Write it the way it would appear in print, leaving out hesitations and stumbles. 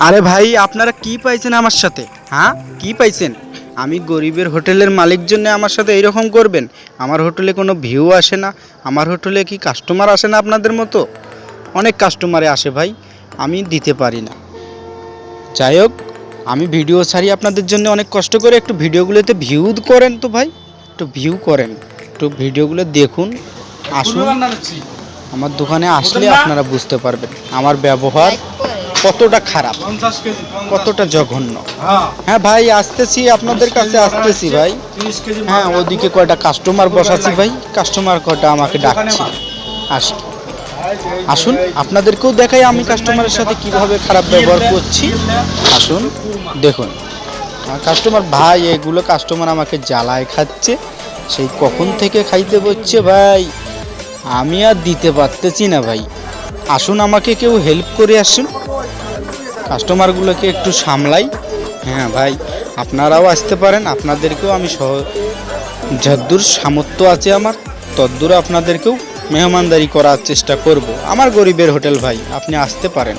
আরে ভাই আপনারা কি পাইছেন আমার সাথে? হ্যাঁ কি পাইছেন? আমি গরিবের হোটেলের মালিক জন্য আমার সাথে এইরকম করবেন? আমার হোটেলে কোনো ভিউ আসে না? আমার হোটেলে কি কাস্টমার আসে না আপনাদের মতো? অনেক কাস্টমারে আসে ভাই, আমি দিতে পারি না। যাই হোক, আমি ভিডিও ছাড়ি আপনাদের জন্য অনেক কষ্ট করে, একটু ভিডিওগুলোতে ভিউ করেন তো ভাই, একটু ভিউ করেন, একটু ভিডিওগুলো দেখুন। আসুন আমার দোকানে আসলে আপনারা বুঝতে পারবেন আমার ব্যবহার কতটা খারাপ, কতটা জঘন্য। হ্যাঁ ভাই আসতেছি, আপনাদের কাছে আসতেছি ভাই। হ্যাঁ ওদিকে কয়টা কাস্টমার বসাচ্ছি ভাই, কাস্টমার কয়টা আমাকে ডাকছে। আসুন আসুন আপনাদেরকেও দেখাই আমি কাস্টমারের সাথে কিভাবে খারাপ ব্যবহার করছি। আসুন দেখুন আমার কাস্টমার ভাই, এগুলো কাস্টমার আমাকে জ্বালায় খাচ্ছে, সেই কখন থেকে খাইতে বসছে ভাই, আমি আর দিতে পারতেছি না ভাই। আসুন আমাকে কেউ হেল্প করে আসুন, কাস্টমারগুলোকে একটু সামলাই। হ্যাঁ ভাই আপনারাও আসতে পারেন, আপনাদেরকেও আমি যদ্দূর সামর্থ্য আছে আমার তদ্দূর আপনাদেরকেও মেহমানদারি করার চেষ্টা করব। আমার গরিবের হোটেল ভাই, আপনি আসতে পারেন।